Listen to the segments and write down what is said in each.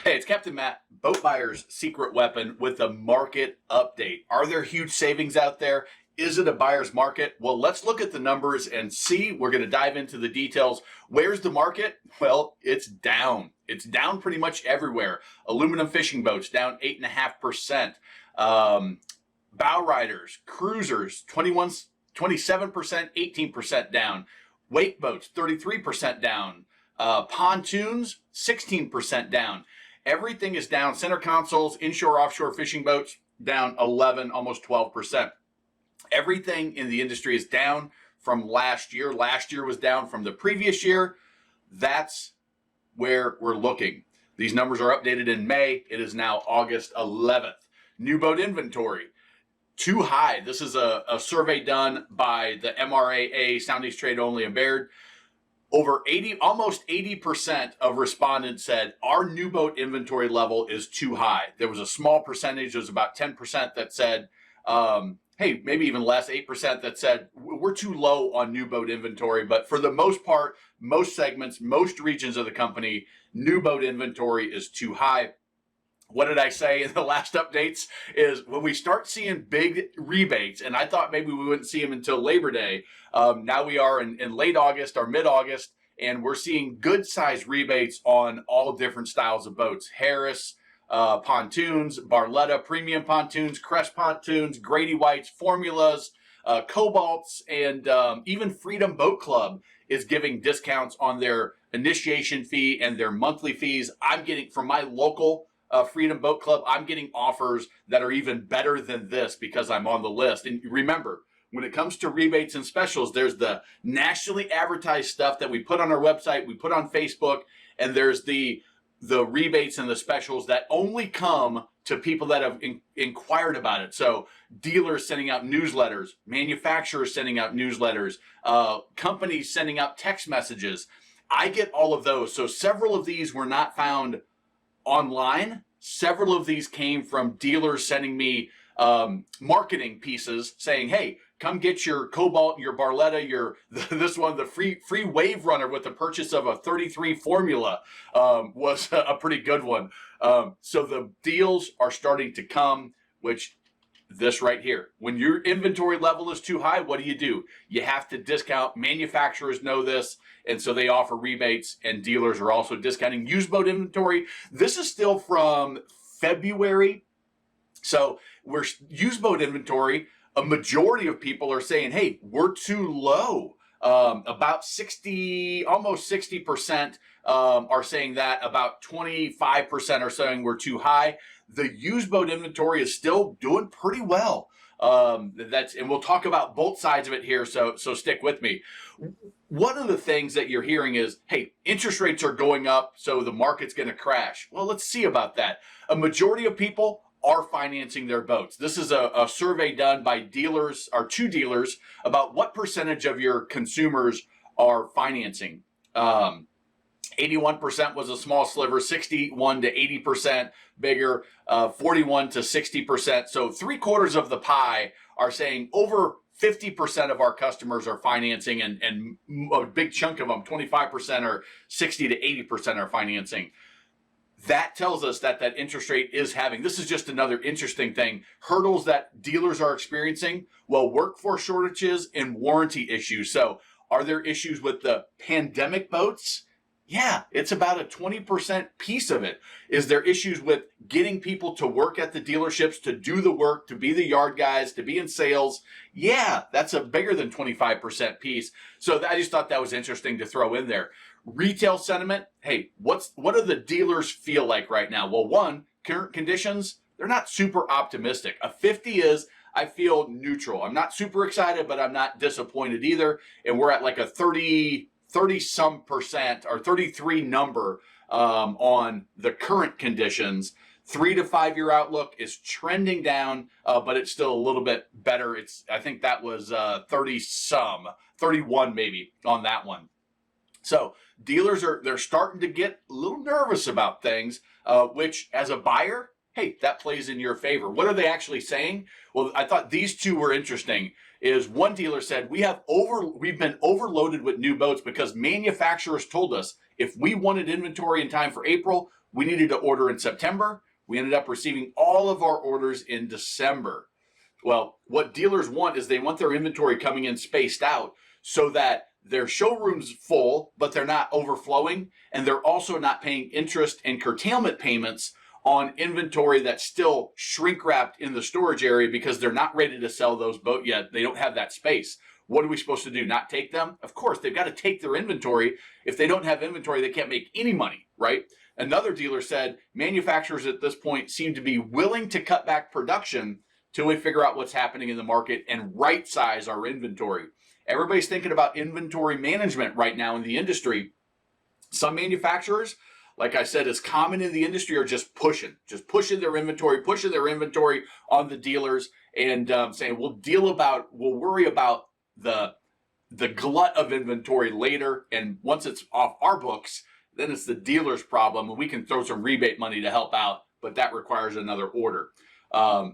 Hey, it's Captain Matt, Boat Buyer's Secret Weapon with a market update. Are there huge savings out there? Is it a buyer's market? Well, let's look at the numbers and see. We're going to dive into the details. Where's the market? Well, it's down. It's down pretty much everywhere. Aluminum fishing boats down 8.5%. Bow riders, cruisers, 27%, 18% down. Wake boats, 33% down. Pontoons, 16% down. Everything is down. Center consoles, inshore, offshore fishing boats, down 11, almost 12%. Everything in the industry is down from last year. Last year was down from the previous year. That's where we're looking. These numbers are updated in May. It is now August 11th. New boat inventory, too high. This is a survey done by the MRAA, Southeast Trade Only and Baird. Almost 80% of respondents said our new boat inventory level is too high. There was a small percentage, it was about 10% that said, hey, maybe even less, 8% that said we're too low on new boat inventory. But for the most part, most segments, most regions of the company, new boat inventory is too high. What did I say in the last updates is when we start seeing big rebates, and I thought maybe we wouldn't see them until Labor Day. Now we are in late August or mid-August, and we're seeing good size rebates on all different styles of boats. Harris, pontoons, Barletta, premium pontoons, Crest pontoons, Grady Whites, formulas, Cobalts, and even Freedom Boat Club is giving discounts on their initiation fee and their monthly fees. I'm getting from my local Freedom Boat Club, I'm getting offers that are even better than this because I'm on the list. And remember, when it comes to rebates and specials, there's the nationally advertised stuff that we put on our website, we put on Facebook, and there's the rebates and the specials that only come to people that have inquired about it. So dealers sending out newsletters, manufacturers sending out newsletters, companies sending out text messages. I get all of those. So several of these were not found online. Several of these came from dealers sending me marketing pieces saying, hey, come get your Cobalt, your Barletta, this one, the free wave runner with the purchase of a 33 formula was a pretty good one. So the deals are starting to come, which this right here, when your inventory level is too high, what do? You have to discount. Manufacturers know this, and so they offer rebates, and dealers are also discounting used boat inventory. This is still from February. So we're used boat inventory. A majority of people are saying, hey, we're too low. About 60, almost 60% are saying that. About 25% are saying we're too high. The used boat inventory is still doing pretty well. And we'll talk about both sides of it here, so stick with me. One of the things that you're hearing is, hey, interest rates are going up, so the market's going to crash. Well, let's see about that. A majority of people are financing their boats. This is a survey done by dealers, or two dealers, about what percentage of your consumers are financing. 81% was a small sliver, 61 to 80% bigger, 41 to 60%. So 3/4 of the pie are saying over 50% of our customers are financing, and a big chunk of them, 25% or 60 to 80% are financing. That tells us that interest rate is having, this is just another interesting thing, hurdles that dealers are experiencing. Well, workforce shortages and warranty issues. So are there issues with the pandemic boats? Yeah, it's about a 20% piece of it. Is there issues with getting people to work at the dealerships, to do the work, to be the yard guys, to be in sales? Yeah, that's a bigger than 25% piece. So I just thought that was interesting to throw in there. Retail sentiment, hey, what do the dealers feel like right now? Well, one, current conditions, they're not super optimistic. A 50 is, I feel neutral. I'm not super excited, but I'm not disappointed either. And we're at like a 30 some percent or 33 number on the current conditions. 3 to 5 year outlook is trending down, but it's still a little bit better. I think that was 31 maybe on that one. So dealers they're starting to get a little nervous about things, which as a buyer, hey, that plays in your favor. What are they actually saying? Well, I thought these two were interesting. Is one dealer said, we've been overloaded with new boats because manufacturers told us if we wanted inventory in time for April, We needed to order in September. We ended up receiving all of our orders in December. Well, what dealers want is they want their inventory coming in spaced out so that their showroom's full, but they're not overflowing, and they're also not paying interest and curtailment payments on inventory that's still shrink wrapped in the storage area because they're not ready to sell those boats yet. They don't have that space. What are we supposed to do? Not take them? Of course, they've got to take their inventory. If they don't have inventory, they can't make any money, right? Another dealer said manufacturers at this point seem to be willing to cut back production till we figure out what's happening in the market and right size our inventory. Everybody's thinking about inventory management right now in the industry. Some manufacturers, like I said, is common in the industry, are just pushing their inventory on the dealers and saying, we'll worry about the glut of inventory later. And once it's off our books, then it's the dealer's problem. And we can throw some rebate money to help out, but that requires another order.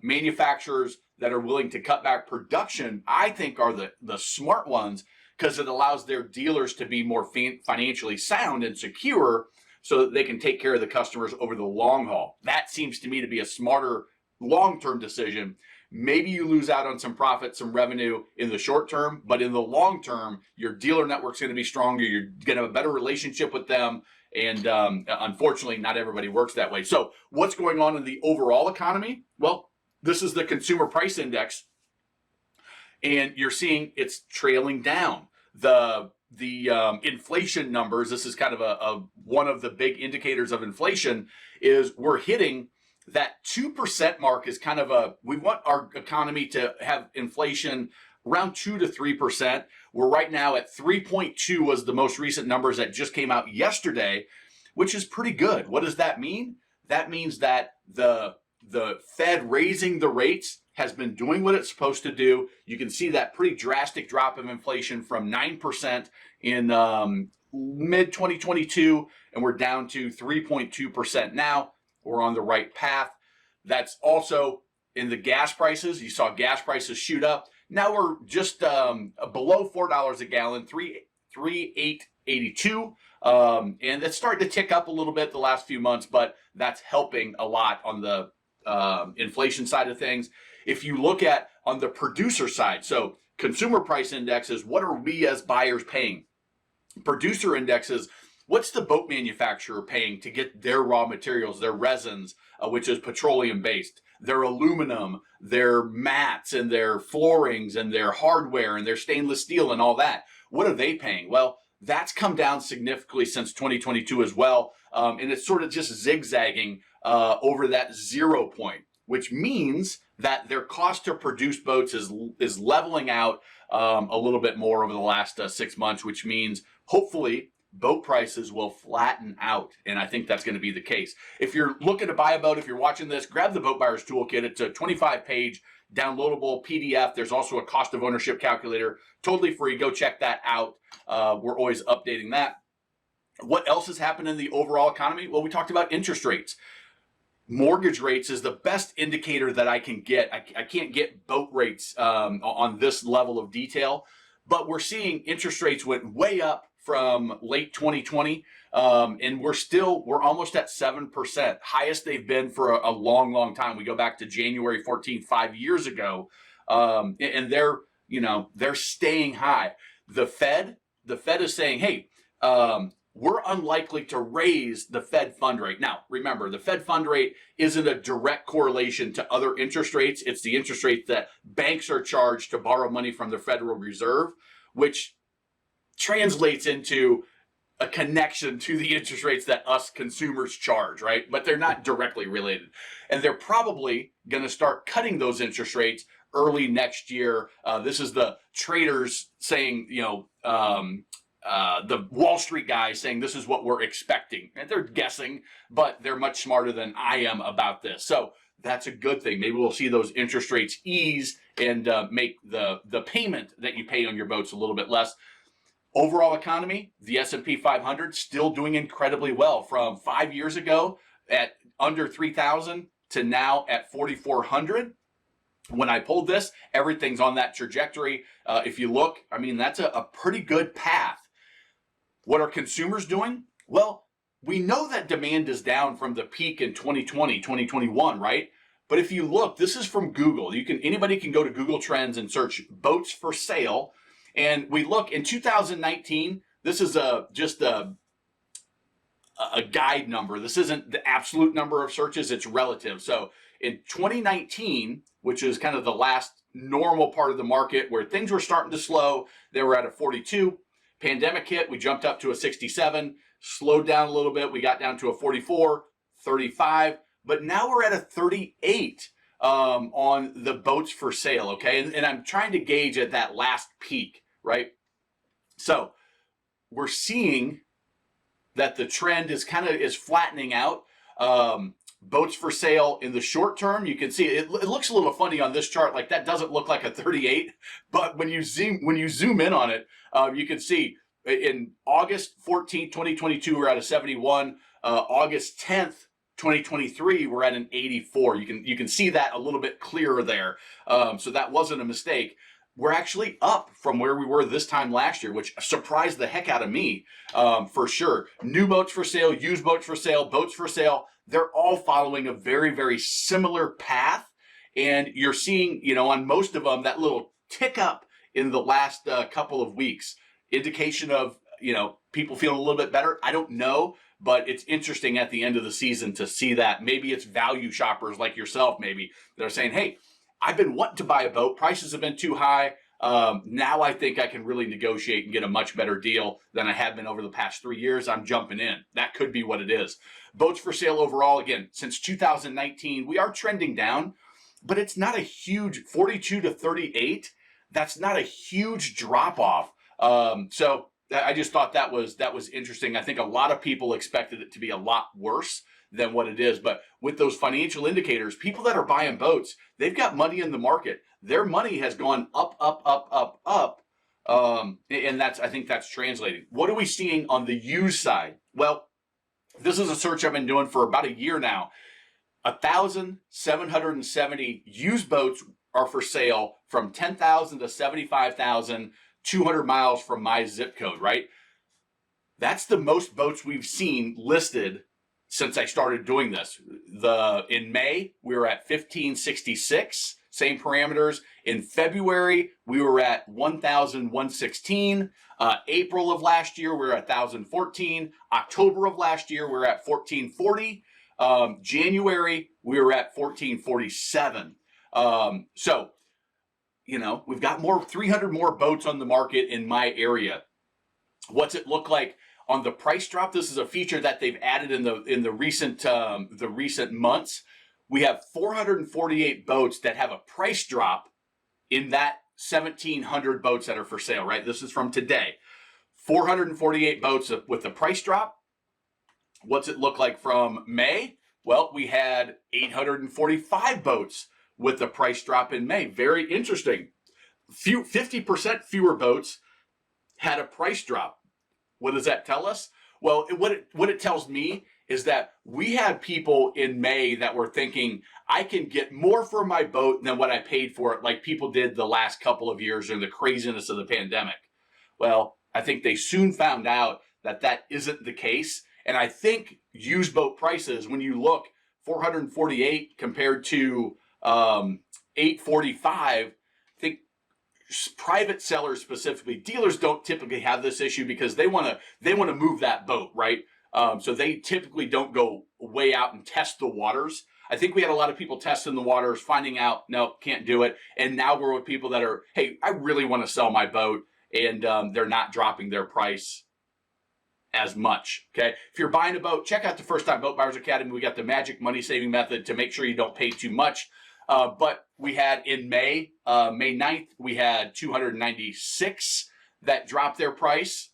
Manufacturers that are willing to cut back production, I think, are the smart ones because it allows their dealers to be more financially sound and secure so that they can take care of the customers over the long haul. That seems to me to be a smarter long-term decision. Maybe you lose out on some profit, some revenue in the short term, but in the long term, your dealer network's going to be stronger. You're going to have a better relationship with them. And unfortunately, not everybody works that way. So what's going on in the overall economy? Well, this is the consumer price index, and you're seeing it's trailing down. The inflation numbers, this is kind of one of the big indicators of inflation, is we're hitting that 2% mark. Is kind of we want our economy to have inflation around 2 to 3%. We're right now at 3.2 was the most recent numbers that just came out yesterday, which is pretty good. What does that mean? That means that the Fed raising the rates has been doing what it's supposed to do. You can see that pretty drastic drop of inflation from 9% in mid 2022, and we're down to 3.2% now. We're on the right path. That's also in the gas prices. You saw gas prices shoot up. Now we're just below $4 a gallon, 3.82, and it's starting to tick up a little bit the last few months, but that's helping a lot on the inflation side of things. If you look at on the producer side, so consumer price indexes, what are we as buyers paying? Producer indexes, what's the boat manufacturer paying to get their raw materials, their resins, which is petroleum based, their aluminum, their mats and their floorings and their hardware and their stainless steel and all that? What are they paying? Well, that's come down significantly since 2022 as well. And it's sort of just zigzagging over that 0 point, which means that their cost to produce boats is leveling out a little bit more over the last 6 months, which means hopefully boat prices will flatten out. And I think that's going to be the case. If you're looking to buy a boat, if you're watching this, grab the Boat Buyer's Toolkit. It's a 25-page downloadable PDF. There's also a cost of ownership calculator, totally free. Go check that out. We're always updating that. What else has happened in the overall economy? Well, we talked about interest rates. Mortgage rates is the best indicator that I can get. I can't get boat rates on this level of detail, but we're seeing interest rates went way up from late 2020, and we're almost at 7%, highest they've been for a long, long time. We go back to January 14th, 5 years ago, and they're staying high. The Fed is saying, hey, we're unlikely to raise the Fed fund rate. Now, remember, the Fed fund rate isn't a direct correlation to other interest rates. It's the interest rate that banks are charged to borrow money from the Federal Reserve, which translates into a connection to the interest rates that us consumers charge, right? But they're not directly related. And they're probably going to start cutting those interest rates early next year. This is the traders saying, the Wall Street guys saying this is what we're expecting. And they're guessing, but they're much smarter than I am about this. So that's a good thing. Maybe we'll see those interest rates ease and make the payment that you pay on your boats a little bit less. Overall economy, the S&P 500 still doing incredibly well from 5 years ago at under 3,000 to now at 4,400. When I pulled this, everything's on that trajectory. If you look, I mean, that's a pretty good path. What are consumers doing? Well, we know that demand is down from the peak in 2020, 2021, right? But if you look, this is from Google. Anybody can go to Google Trends and search boats for sale. And we look in 2019, this is just a guide number. This isn't the absolute number of searches, it's relative. So in 2019, which is kind of the last normal part of the market where things were starting to slow, they were at a 42. Pandemic hit, we jumped up to a 67, slowed down a little bit, we got down to a 44, 35, but now we're at a 38 on the boats for sale, okay? And I'm trying to gauge at that last peak, right? So we're seeing that the trend is flattening out. Boats for sale in the short term, you can see it looks a little funny on this chart, like that doesn't look like a 38, but when you zoom in on it, you can see in August 14th, 2022, we're at a 71. August 10th, 2023, we're at an 84. You can see that a little bit clearer there. So that wasn't a mistake. We're actually up from where we were this time last year, which surprised the heck out of me, for sure. New boats for sale, used boats for sale, boats for sale, they're all following a very, very similar path. And you're seeing, on most of them, that little tick up in the last couple of weeks. Indication of, people feeling a little bit better. I don't know, but it's interesting at the end of the season to see that. Maybe it's value shoppers like yourself, maybe, that are saying, hey, I've been wanting to buy a boat. Prices have been too high. Now I think I can really negotiate and get a much better deal than I have been over the past 3 years. I'm jumping in. That could be what it is. Boats for sale overall, again, since 2019, we are trending down, but it's not a huge 42 to 38. That's not a huge drop off. So I just thought that was interesting. I think a lot of people expected it to be a lot worse than what it is. But with those financial indicators, people that are buying boats, they've got money in the market. Their money has gone up, up, up, up, up. And I think that's translating. What are we seeing on the used side? Well, this is a search I've been doing for about a year now. 1,770 used boats are for sale from 10,000 to 75,000, 200 miles from my zip code, right? That's the most boats we've seen listed since I started doing this. In May, we were at 1,566, same parameters. In February, we were at 1,116. April of last year, we were at 1,014. October of last year, we were at 1,440. January, we were at 1,447. So, we've got 300 more boats on the market in my area. What's it look like on the price drop? This is a feature that they've added in the recent months. We have 448 boats that have a price drop in that 1,700 boats that are for sale, right? This is from today. 448 boats with the price drop. What's it look like from May? Well, we had 845 boats with the price drop in May. Very interesting. 50% fewer boats had a price drop. What does that tell us? Well, what it tells me is that we had people in May that were thinking, I can get more for my boat than what I paid for it, like people did the last couple of years during the craziness of the pandemic. Well, I think they soon found out that isn't the case. And I think used boat prices, when you look 448 compared to 845, I think private sellers specifically, dealers don't typically have this issue because they want to move that boat, right? So they typically don't go way out and test the waters. I think we had a lot of people testing the waters, finding out, no, can't do it. And now we're with people that are, hey, I really want to sell my boat, and they're not dropping their price as much, okay? If you're buying a boat, check out the First Time Boat Buyers Academy. We got the magic money saving method to make sure you don't pay too much. But we had in May 9th, we had 296 that dropped their price.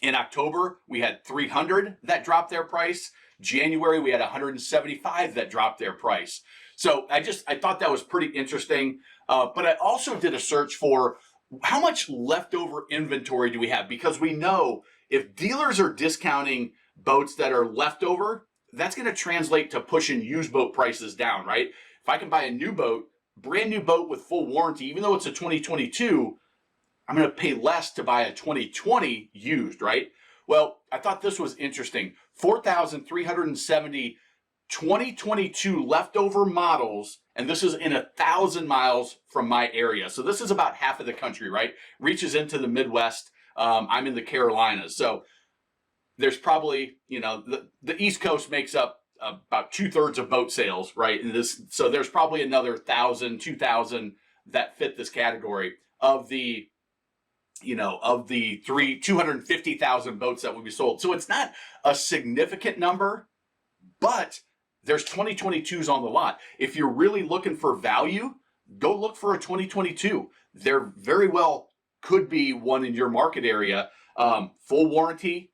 In October, we had 300 that dropped their price. January, we had 175 that dropped their price. So I thought that was pretty interesting. But I also did a search for how much leftover inventory do we have? Because we know if dealers are discounting boats that are leftover, that's going to translate to pushing used boat prices down, right? If I can buy a new boat, brand new boat with full warranty, even though it's a 2022, I'm going to pay less to buy a 2020 used, right? Well, I thought this was interesting. 4,370 2022 leftover models, and this is in 1,000 miles from my area. So this is about half of the country, right? Reaches into the Midwest. I'm in the Carolinas. So there's probably, the East Coast makes up about 2/3 of boat sales, right? So there's probably another 1,000, 2,000 that fit this category of the 250,000 boats that will be sold. So it's not a significant number, but there's 2022s on the lot. If you're really looking for value, go look for a 2022. There very well could be one in your market area. Full warranty,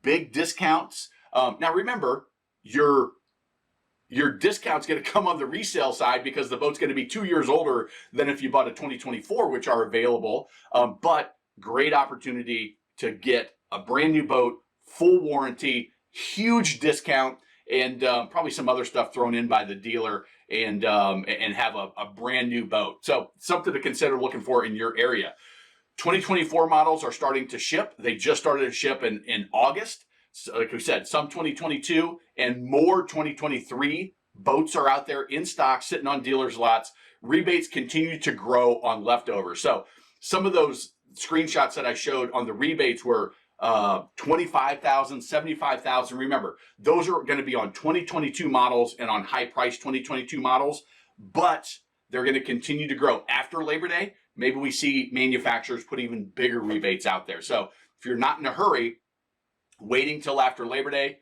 big discounts. Now remember, your discount's going to come on the resale side because the boat's going to be 2 years older than if you bought a 2024, which are available. But great opportunity to get a brand new boat, full warranty, huge discount, and probably some other stuff thrown in by the dealer, and have a brand new boat. So something to consider looking for in your area. 2024 models are starting to ship. They just started to ship in August. So like we said, some 2022 and more 2023 boats are out there in stock, sitting on dealers' lots. Rebates continue to grow on leftovers. So some of those screenshots that I showed on the rebates were 25,000, 75,000. Remember, those are going to be on 2022 models and on high-priced 2022 models, but they're going to continue to grow after Labor Day. Maybe we see manufacturers put even bigger rebates out there. So if you're not in a hurry, waiting till after Labor Day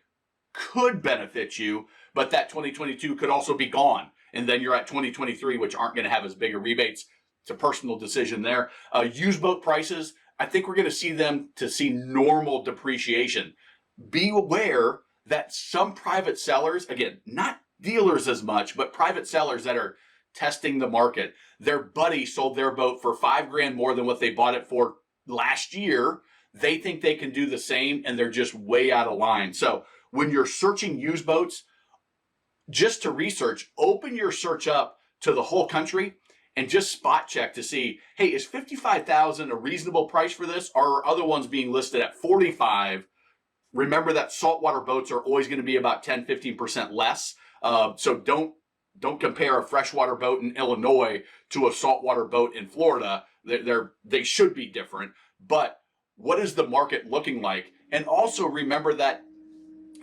could benefit you, but that 2022 could also be gone. And then you're at 2023, which aren't going to have as big a rebates. It's a personal decision there. Used boat prices, I think we're going to see normal depreciation. Be aware that some private sellers, again, not dealers as much, but private sellers that are testing the market, their buddy sold their boat for $5,000 more than what they bought it for last year. They think they can do the same, and they're just way out of line. So when you're searching used boats, just to research, open your search up to the whole country and just spot check to see, hey, is $55,000 a reasonable price for this? Or are other ones being listed at $45,000? Remember that saltwater boats are always going to be about 10, 15% less. So don't compare a freshwater boat in Illinois to a saltwater boat in Florida. They should be different. But what is the market looking like? And also remember that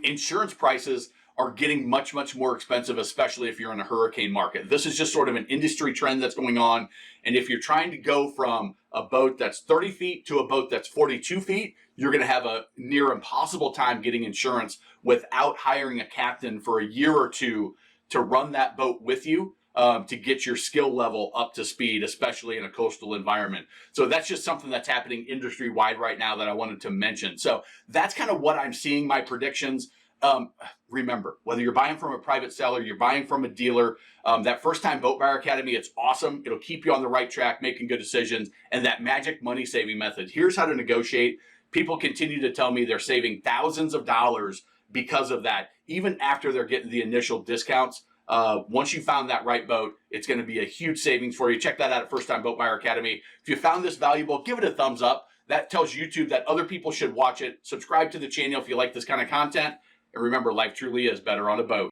insurance prices are getting much, much more expensive, especially if you're in a hurricane market. This is just sort of an industry trend that's going on. And if you're trying to go from a boat that's 30 feet to a boat that's 42 feet, you're going to have a near impossible time getting insurance without hiring a captain for a year or two to run that boat with you, to get your skill level up to speed, especially in a coastal environment. So that's just something that's happening industry-wide right now that I wanted to mention. So that's kind of what I'm seeing, my predictions. Remember, whether you're buying from a private seller, you're buying from a dealer, that first-time Boat Buyer Academy, it's awesome. It'll keep you on the right track, making good decisions. And that magic money-saving method, here's how to negotiate. People continue to tell me they're saving thousands of dollars because of that, even after they're getting the initial discounts. Once you found that right boat, it's going to be a huge savings for you. Check that out at First Time Boat Buyer Academy. If you found this valuable, give it a thumbs up. That tells YouTube that other people should watch it. Subscribe to the channel if you like this kind of content. And remember, life truly is better on a boat.